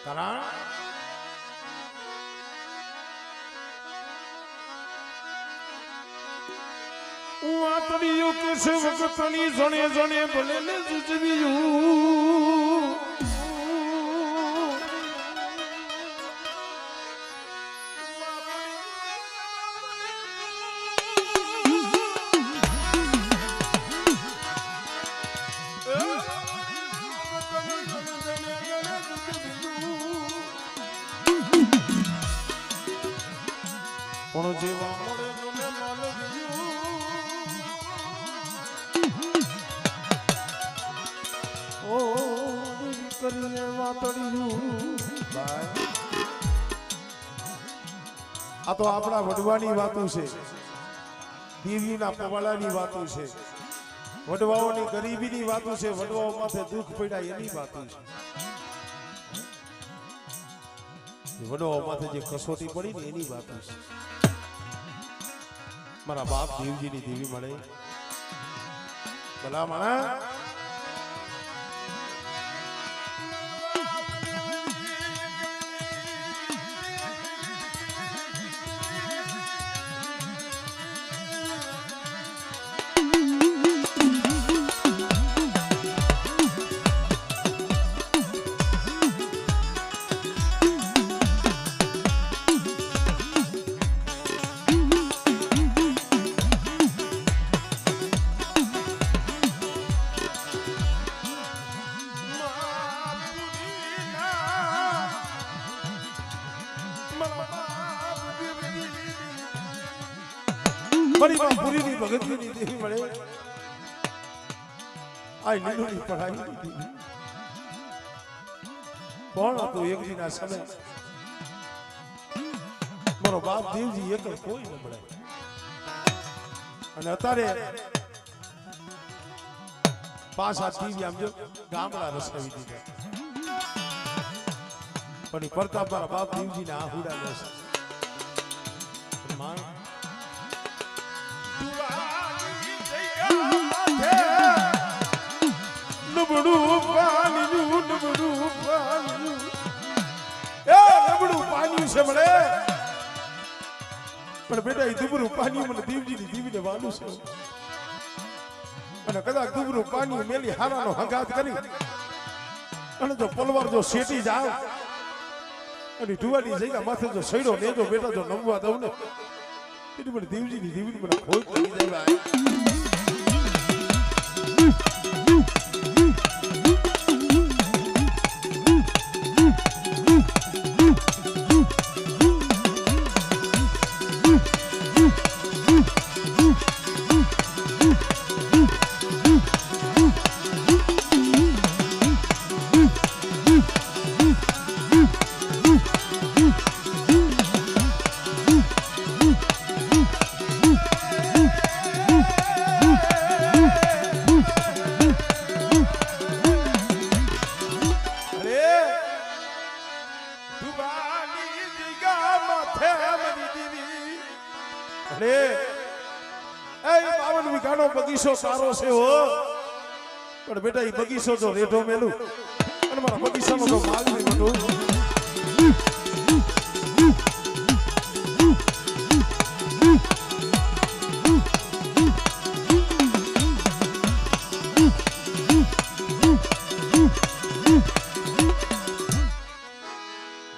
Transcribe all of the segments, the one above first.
કારણ વાતડીયું કે છે વખતની જણે જણે ભલે ને જુજવ્યું પણ જેવા મળે તમે માલ ઓ કરીને વાતડ્યું આ તો આપણા વડવાની વાતો છે, દેવીના પવાલાની વાતો છે, વડવાઓની ગરીબીની વાતો છે, વડવાઓ માથે દુઃખ પડ્યા એની વાતો છે, વડવાઓ માથે જે કસોટી પડી ને એની વાતો છે. મારા બાપ દેવજીની દેવી મળે ભલા માણા મારી માં પૂરીની ભગતની દેવી મળે આ લીલુની પઢાઈ દેવી કોણ હતું એક દિન આ સમય મારો બાપ દેવજી એક કોઈ ન મળે અને અત્યારે 5-7 ટીવી આમ જો ગામડા રસાવી દીધા પણ પ્રતાપ મારા બાપ દેવજીના આહુડા રસ છે મળે પણ બેટા એ દુબરું પાણી મને દેવજીની દેવીને વાલું છે અને કદાચ દુબરું પાણી મેલી હારાનો હંગાત કરી અને જો પલવાર જો શેટી જાવ અને ઢુવાની જગ્યા માથે જો સૈડો નેજો બેટા જો નમવા દઉં ને એટલે મને દેવજીની દેવીને મને ખોટ લાગી જાય. બગીચો સારો છે હો પણ બેટા એ બગીચો જો રેઢો મેલું અને મારા બગીચાનો તો માલ નહીં બધું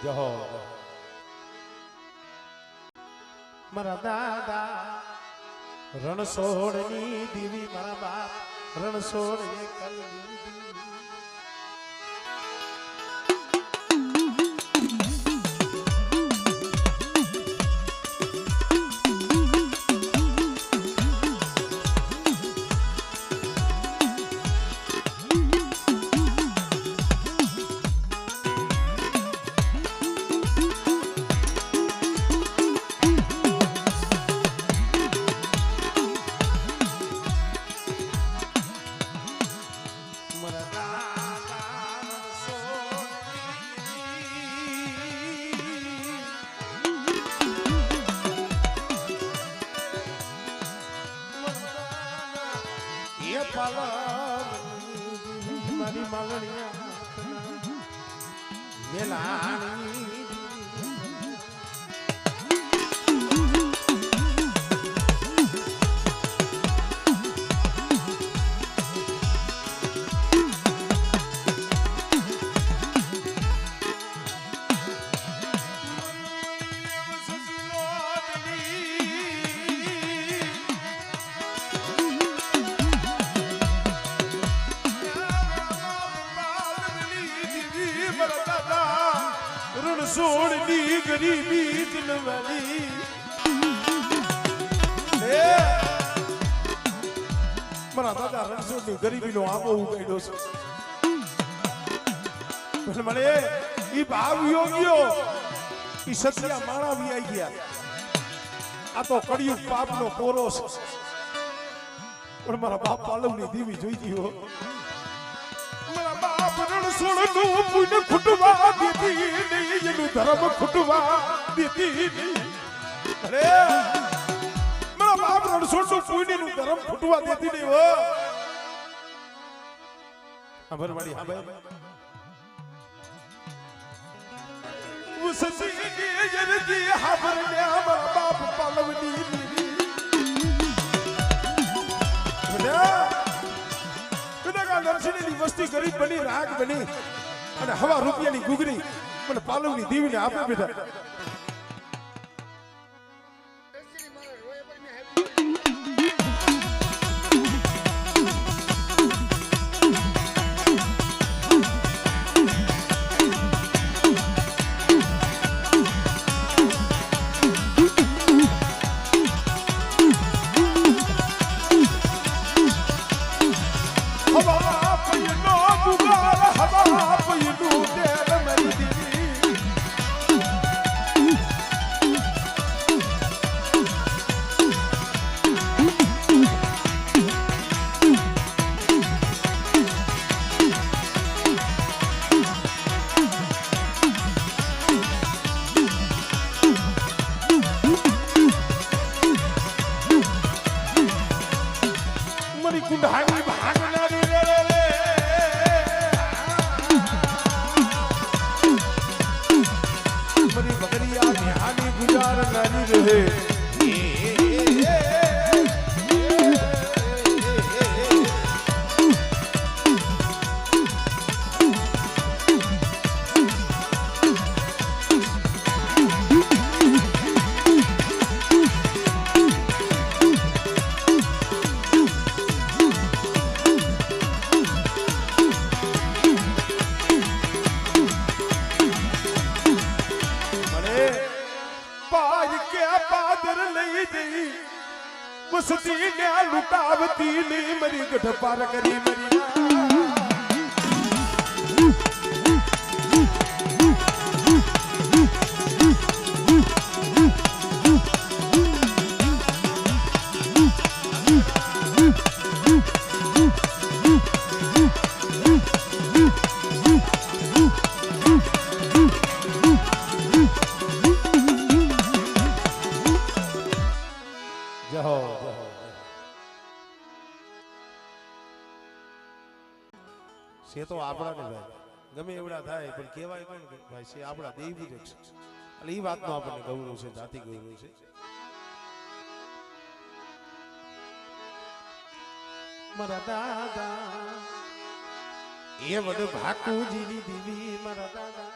જહો મારા દાદા રણછોડની દેવી મારા બાપ રણછોડ મારા મેલાણી રણછોડની ગરીબી દિલવાળી મારા દાદા રણછોડની ગરીબીનો આંબો ઉગાડ્યો છે મને ઈ ભાવ યોગ્યો ઈ સત્યા માણા વી આવી ગયા આ તો કળિયુગ પાપનો પોરો છે પણ મારા બાપ પાલવની દેવી જોઈતી હો રણછોડનું પુણ્ય ખૂટવા દીધી નહીં એનું ધર્મ ખૂટવા દીધી નહીં અરે મારા બાપ રણછોડનું પુણ્યનું ધર્મ ખૂટવા દેતી નહીં હો ખબરવાળી હા ભાઈ સસી યરજી હાબર ને મારા બાપ પાલવની દેવી નરસિંહની વસ્તી ગરીબ બની રાગ બની અને હવા રૂપિયાની ગુગરી મને પાલવની દેવીને આપે બેટા કુંડાની ભાગનારી રે મરી બકરિયા નિહાની ગુજારનારી રહે વસતી ને લૂટાવતી ને મરી ગઢ પાર કરી મરી છે તો આપણા ને ભાઈ ગમે એવડા થાય પણ કહેવાય કોણ કે ભાઈ છે આપણા દેવી જ છે એટલે એ વાતનો આપણને ગૌરવ છે જાતિ ગૌરવ છે મારા દાદા એ વડ ભાકુજીની દેવી મારા દાદા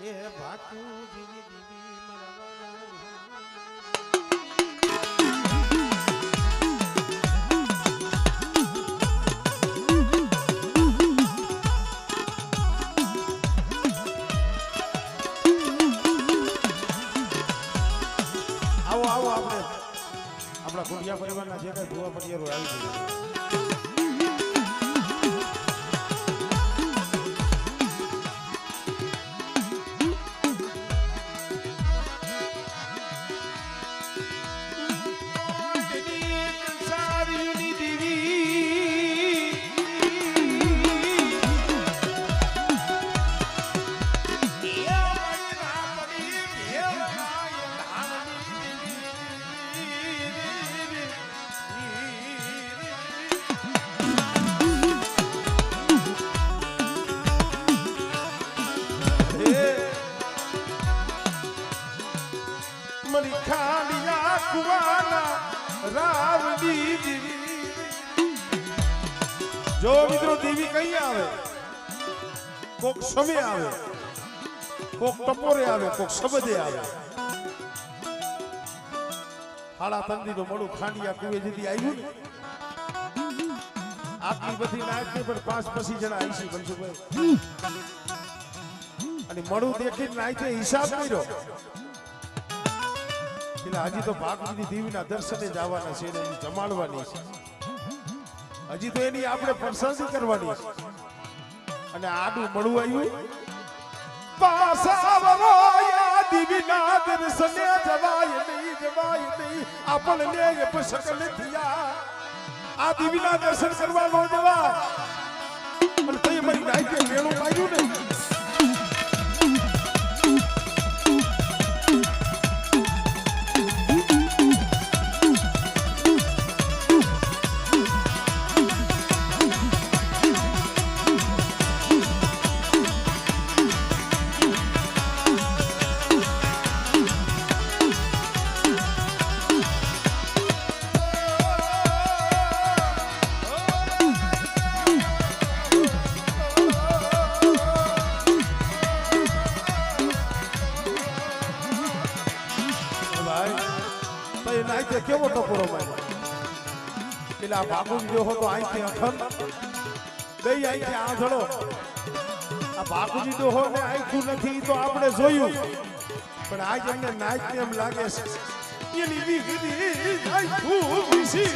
એ ભાકુજીની દેવી મારા દાદા આપણા કુંડિયા પરિવારના જે કઈ ભૂવા પરિવારો આવી ગયા રાખવાના રાવડી દેવી. જો મિત્રો દેવી કઈ આવે, કોક સમય આવે, કોક ટપોરે આવે, કોક શબ્દે આવે. હાડા તંદી નું મળું ખાંડિયા કુવે જેથી આવ્યું ને આટલી બધી નાચ ને પણ 5 પછી જણા આઈસી બનશુભાઈ અને મળું દેખીને નાચે હિસાબ કર્યો એટલે હજી તો ભાગવતી દેવીના દર્શને જવાના છે ને જમાડવાની છે. હજી તો એની આપણે પ્રશંસા કરવાની છે અને આડું મળું આવ્યું પાસા વરોયા દેવીના દર્શને જવાય નહીં આપણને એ પસકલ થયા. આ દેવીના દર્શન કરવા નો જવા પણ તે મારી નાઈકે મેળો પાડ્યું ને કેવો ટપોરો માર્યો એટલે આ બાપુજી જો હતો અહીંથી અખમ દઈ અહીંથી આંધળો. આ બાપુજી જો હો ને આંખું નથી તો આપણે જોયું પણ આજ અમને નાચ ને એમ લાગે છે એની દીકરી આંખું વિસી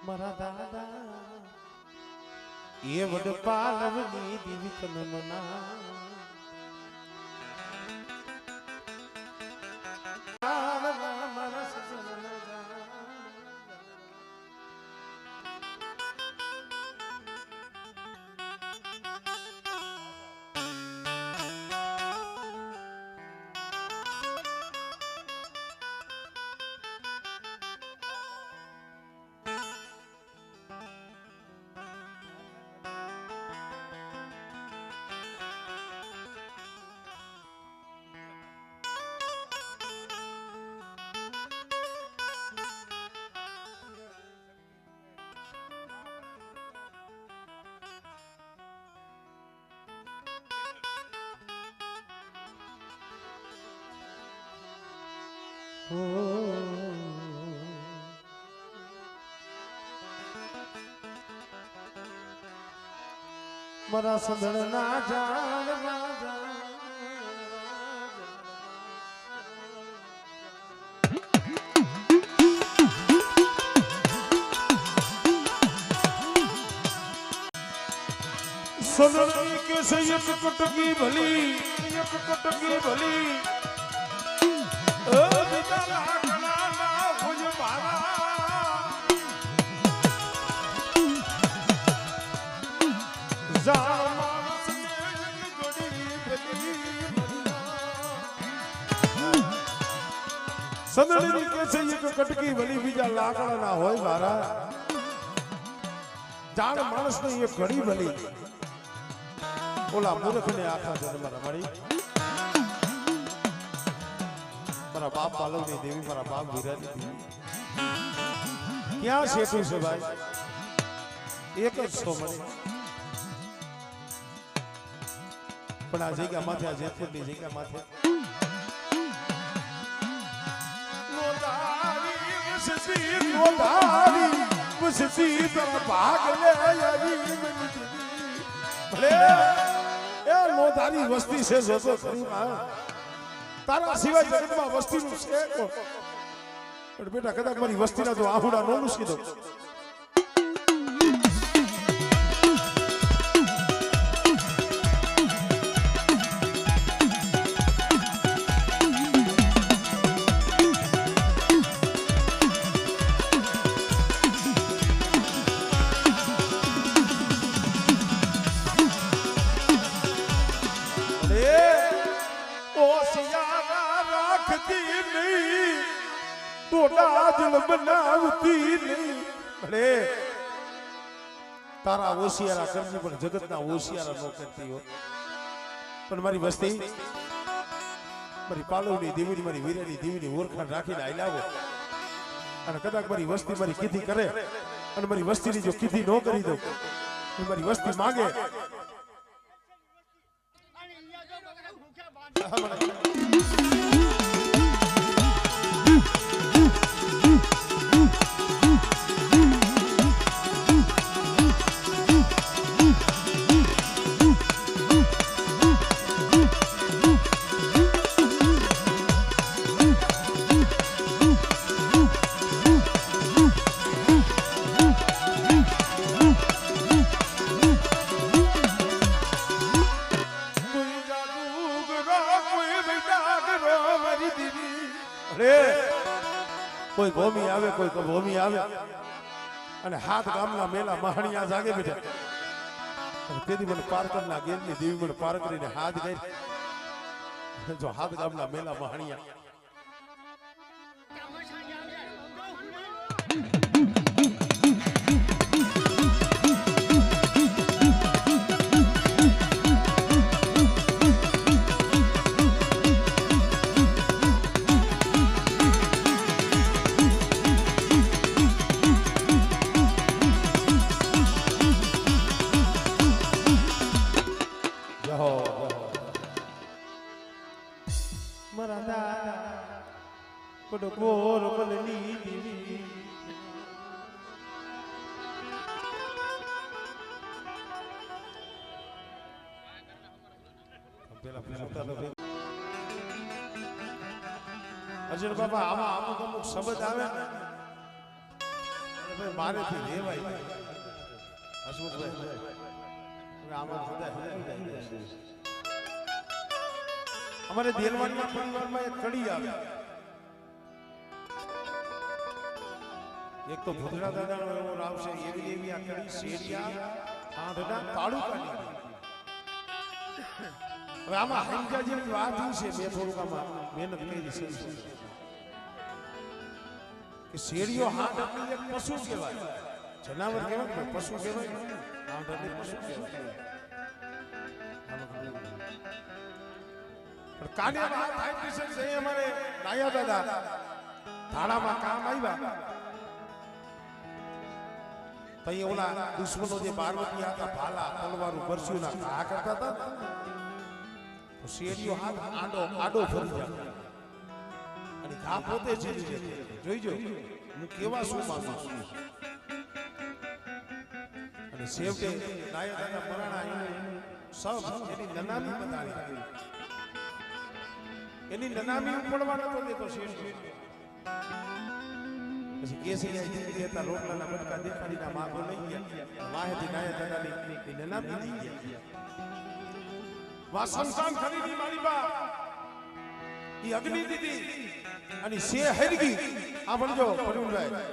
મારા દાદા એ વડપાલવની દેવી તનનો નામ મારા સજનના મારા સંદળના ઝાડમાં સંદળની કે છે એક કટકી ભલી એક કટકી ભલી બીજા લાકડા ના ભુજ મારા સંદળી કે છે એક કટકી વળી બીજા લાકડા ના હોય મારા જાણ માણસને એ ઘડી ભલી ઓલા મૂર્ખને આખા જન્મ રમાડી મારા બાપ પાલવની દેવી મારા બાપ વીરાની દેવી ક્યાં શેઠું છે ભાઈ એક જ છો મને પણ આ જગ્યા માથે આ જેતપુરની જગ્યા માથે લોધારી વસ્તી છે જોતો તારા સિવાય જગતમાં વસ્તીનું છે પણ બેટા કદાચ મારી વસ્તીના તો આહુડા નો લૂસી દો બનાવતી નહીં ભલે તારા ઓશિયારા કરજી પણ જગતના ઓશિયારા નો કરતી હો પણ મારી વસ્તી મારી પાલવની દેવીની મારી વીરાની દેવીની ઓળખાણ રાખીને આઈ લાવો અને કદાચ મારી વસ્તી મારી કીધી કરે અને મારી વસ્તીની જો કીધી ન કરી દઉં તો મારી વસ્તી માંગે કોઈ ભૂમિ આવે કોઈ ભૂમિ આવે અને હાથ ગામના મેલા મહાણિયા જાગે બેઠા તેથી મને પારકરના ગેરની દેવી મને પાર કરીને હાથ ગઈ જો હાથ ગામના મેલા મહાણિયા અર્જુન બાબા આમાં અમુક અમુક શબ્દ આવે ને મારેથી રેવાય અમારે દેલવાડના પરિવારમાં એક કડી આવે એક તો ભુદરા દાદાનો એવો રાવ છે એવી એવી આ કડી શેરિયા આંધના તાળુકાની હવે આમાં હંજા જેવી વાત છે મેં થોડુંક આમાં મહેનત કરી છે કે શેરીઓ હાથ એટલે એક પશુ કહેવાય જનાવર કહેવાય કે પશુ કહેવાય હાથ એટલે પશુ કહેવાય પણ કાનેમાં ફાઈવ પીસેન્ટ છે અમારે નાયા દાદા ધાડામાં કામ આવ્યા તઈ ઓલા દુશ્મનો જે પાર્વતી હતા ભાલા તલવારું પરસ્યુના ઘા કરતા હતા તો શેરીઓ હાથ આડો ફરી જાય અને ઘા પોતે જીલી લે જોઈજો હું કેવા શું માંગુ છું અને સેવટે નાયા દાદા પરાણા સબ એની નનામી બતાડી એની નનામી ઉપડવા નતો દેતો શેરી પછી કેસી જીતી હતા રોટલાના બટકા દેખાડીના માગો લઈ ગયા વાહેથી નાયા દાદાની નનામી લઈ ગયા વાસંસાન ખરીદી મારી બા ઈ અગ્નિ દીધી અને સે હરગી આ ભણજો પરુણભાઈ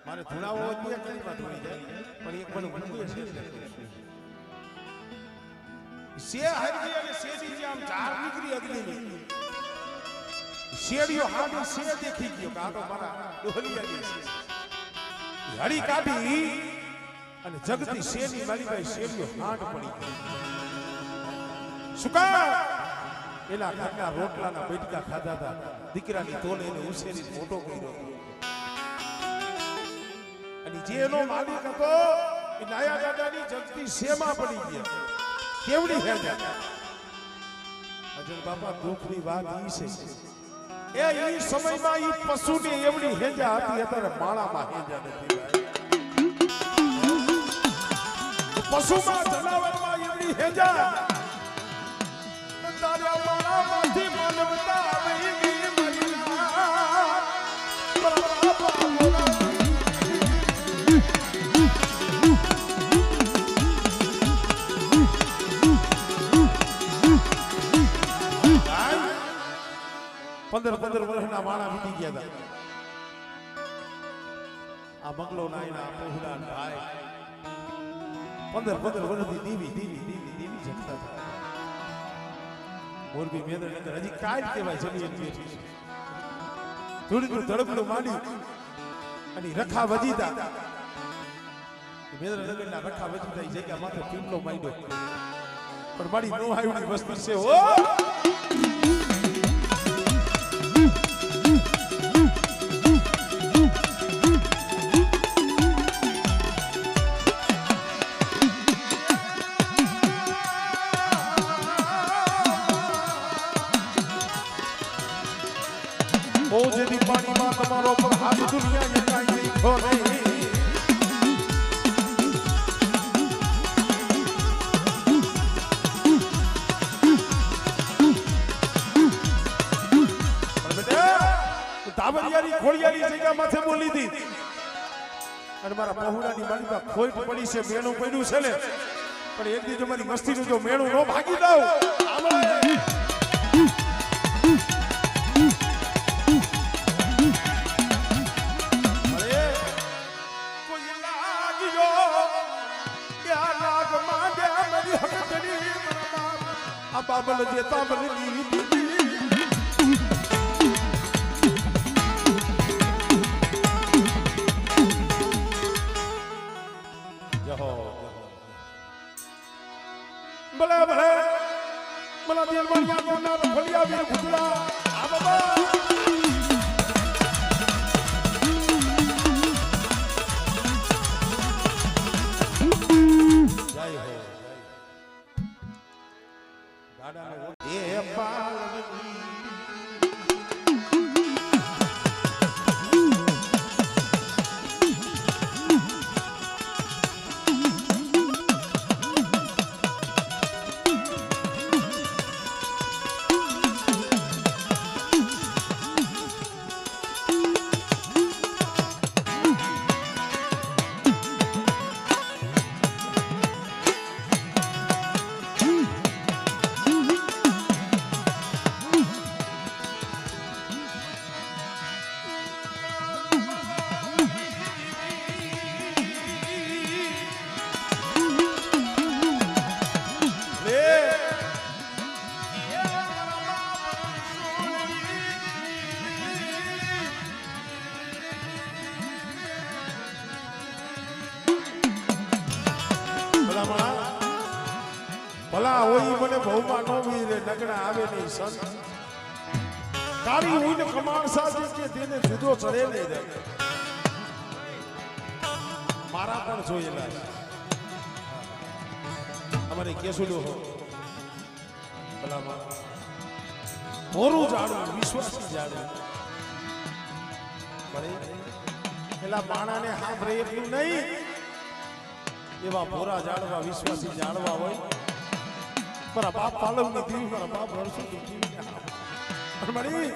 મારે ધુણાવો હોય ત્યાં કડીમાં ધોઈ જાય પણ એક બનું ભૂલી છે સે હરગી અને સેજી જે આમ ચાર નીકળી અગ્નિની શેડીઓ હાડી સે દેખી ગયો કે આ તો મારા ડોહલિયા છે હરી કાઢી અને જગતી શેરની મારી શેરીઓ હાટ પડી ગઈ. શું કામ? એના ઘરના રોટલાના બેટકા ખાધા હતા. દીકરાની તોલે એને ઉછેરી મોટો કર્યો. અને જે એનો માલિક હતો એ નાયા દાદાની જગતી શેમાં પડી ગયા. કેવડી હેજા અજર બાપા દુઃખની વાત ઈ છે એ ઈ સમયમાં ઈ પશુની એવડી હેજા હતી. અત્યારે માળામાં હેજા નથી ભાઈ. પશુમાં જનાવરમાં એવડી હેજા તારા માળામાંથી માનવતા આવી ગઈ મહિના બાપા બોલા. પંદર વર્ષના માણા વીતી ગયા હતા. આ બંગલો ના એના પોહડા ભાઈ 15 વર્ષથી દીવી જગતા હતા. મોરબી મેદરનગર હજી કાઈ કહેવાય જમીન બેઠી છે. થોડીનું ધડકડું માંડી અને રખા વજીતા મેદરનગરના રખા વજીતા એ જગ્યા માથે પીપલો માંડ્યો પણ મારી નો આવડી વસ્તુ છે ઓ. ઓ જેથી પાણીમાં તમારો પર હાથ દુનિયા કાંઈ નહીં ખોરે. ધાબરિયારી ખોડિયારી જગ્યા માથે બોલી હતી અને મારા પહોળાની માલિકા ખોટ પડી છે. મેણું પડ્યું છે ને પણ એક દી તમારી મસ્તીનું જો મેણું નો ભાગી દઉં બાબલ જે તાબલી ભલે ભલે મને દિલવાનિયા કોના રખલિયા વીર ભૂતડા આ બાબા જય હો દાદાને એ પાલની ભલા હોય મને બહુમાં નો વીરે નગણા આવે નહીં સંત તારી ઉન કમાણ સાજે કે તેને જુદો ચડે નહીં રે મારા પણ જોયેલા અમારે કેસુડો હો ભલા મોરું જાડું વિશ્વાસી જાડું ભલે પેલા માણાને સાંભળે એટલું નહીં એવા મોરા જાડવા વિશ્વાસી જાડવા હોય. મારા બાપ પાલવની દીવી મારા બાપ રણસુની દીવી મળી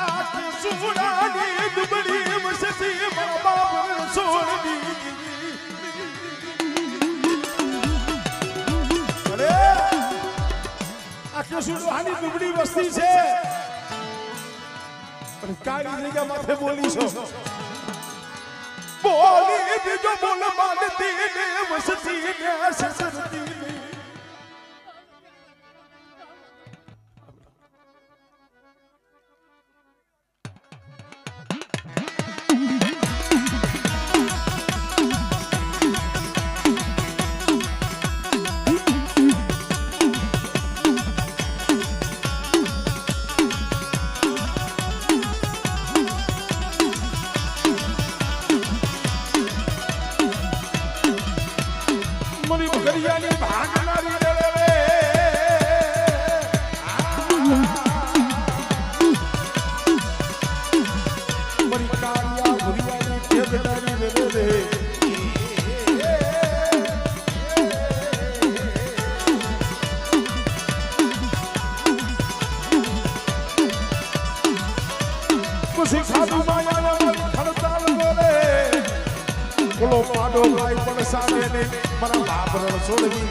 આખી સુડાની દુબળી વસતી મારા બાપ રણસોની અરે આખી સુડાની દુબળી વસ્તી છે પણ કાળી જગ્યા માથે બોલી છો બોલી દીજો બોલ માનતી ને વસતી ને સસરતી ખુલ્લો પાડો લાઈ પણ સામે ને મારા બાપ રણ છોડવી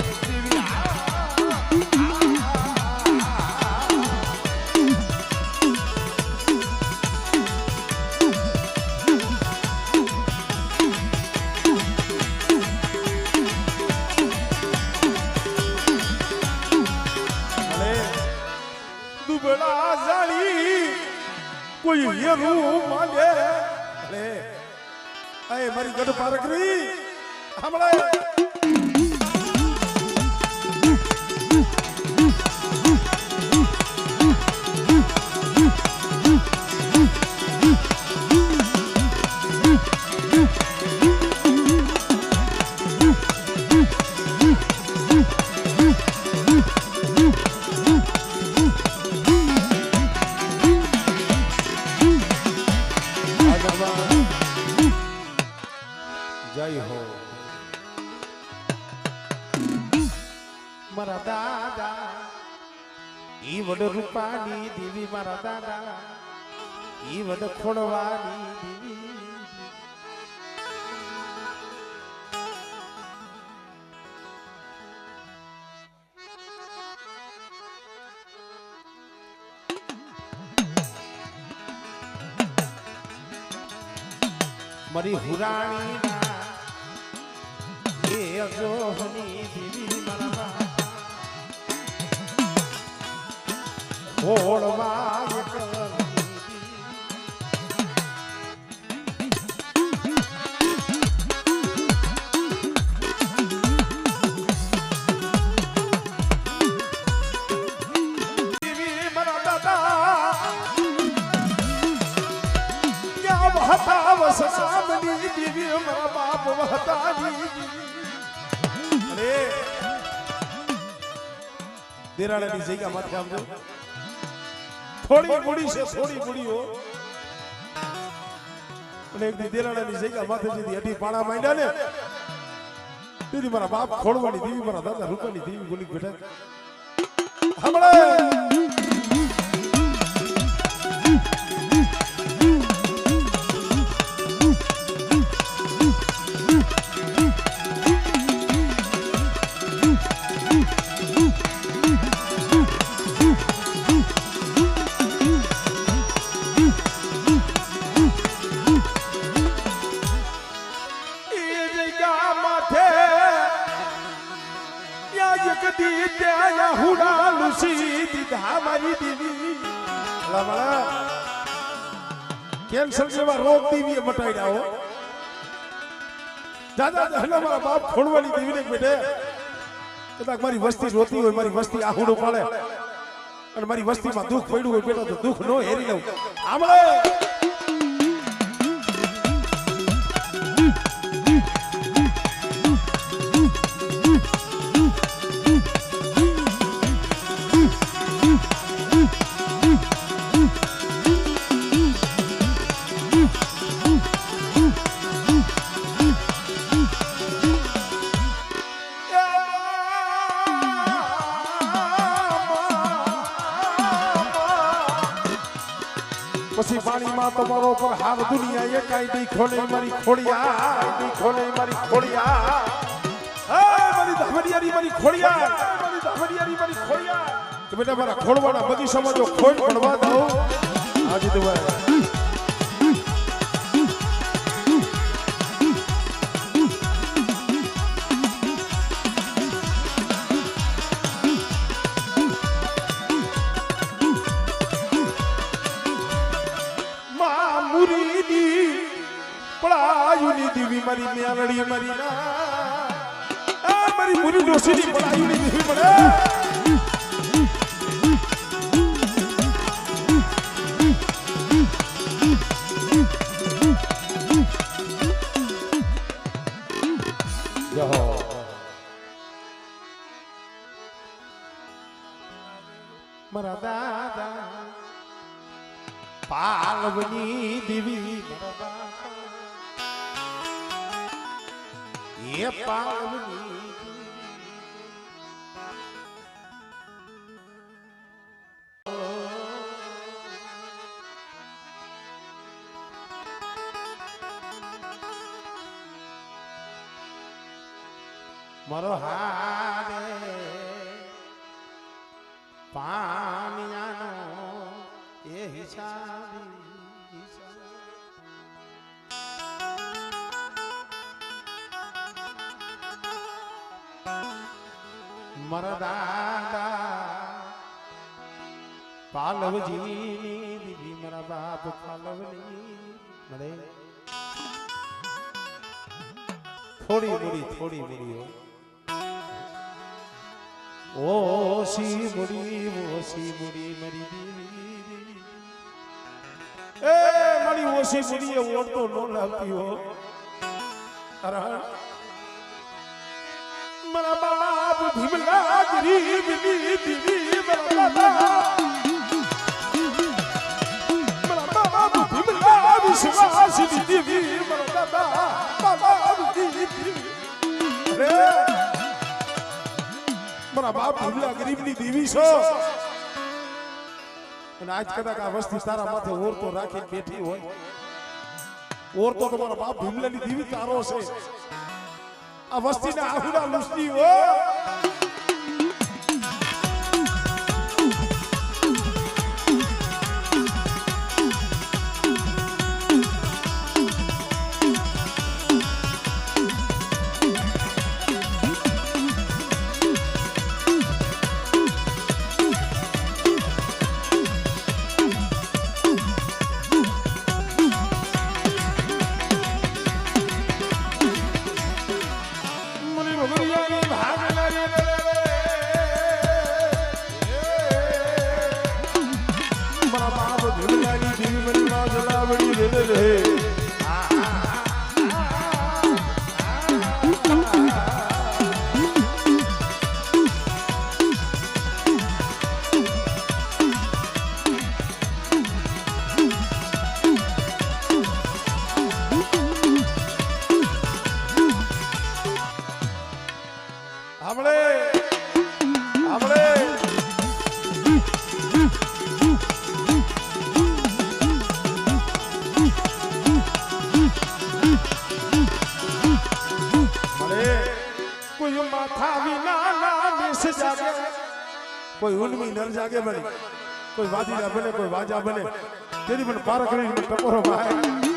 દુબળા જાળી કોઈ હેરું માલે અરે એ મારી ગઢ પારકરી હમણાં જય હો મારા દાદા ઈ વડ રૂપાની દેવી મારા દાદા ઈ વડ ખોડવાની દેવી મારી હુરાણી ના એ અજોહની દેવી મારા હોળમાં એક દેવી મારા દાદા ક્યાં વહતા વસનામની દેવી મારા બાપ વહતાની અરે દેરાળાની જગ્યા માથે આમ થોડી બુડી છે થોડી બુડીઓ અને એક દી દેરાળાની જગ્યા માથે જતી અઢી પાણા માંડ્યા ને દીદી મારા બાપ ખોડવાની દેવી મારા દાદા રૂપાની દેવી બોલી બેઠા હમણાં કદી ત્યાં હુડા લુસી દીધા મારી દેવી લમણા કેન્સર જેવા રોગ દેવીએ મટાડ્યા હો દાદા દહલા મારા બાપ ખોડવાની દેવીને બેઠે કદાચ મારી વસ્તી રોતી હોય મારી વસ્તી આહુડો પાડે અને મારી વસ્તીમાં દુઃખ પડ્યું હોય બેટા તો દુઃખ નો હેરી લઉં આમળે પછી પાણીમાં તમારો પર હાર દુનિયા એ કાયદી ખોલે મારી ખોડિયા કાયદી ખોલે મારી ખોડિયા હે મારી ધમડિયારી મારી ખોડિયા મારી ધમડિયારી મારી ખોડિયા કે બેટા મારા ખોડવાના બધી સમાજો ખોડ પડવા દો આજે તો પડાયુની દેવી મારી મ્યાલડી મારી ના મારી મુરી ડોસીની પડાયુની દેવી પડે મારા દાદા પાલવની દેવી એ પાલવની મારો હારે પાણિયાનો એ હિસાબી મારા દાદા પાલવજી દીદી મારા બાપ પાલવની મળે થોડી મૂડી ઓસી મૂડી મરી દીદી એ મારી ઓસી મૂડી એ ઓળતો ન લાગતી હો અરે મારા બાપ ભીમલા ગરીબ દીદી મારા બાપ ભીમલા વિશ્વાસ દીદી મારા બાપ દીદી મારા બાપ ભીમલા ગરીબની દેવી છો અને આજ કદાચ આ વસ્તી તારા માથે ઓરતો રાખી બેઠી હોય ઓરતો તો મારા બાપ ભીમલાની દેવી તારો છે આ વસ્તીના આહુડા લુસતી હો કોઈ ઉન્મી નર જાગે બને કોઈ વાદીડા બને કોઈ વાજા બને તેની પણ પાર કરીને ટપોરો ભાઈ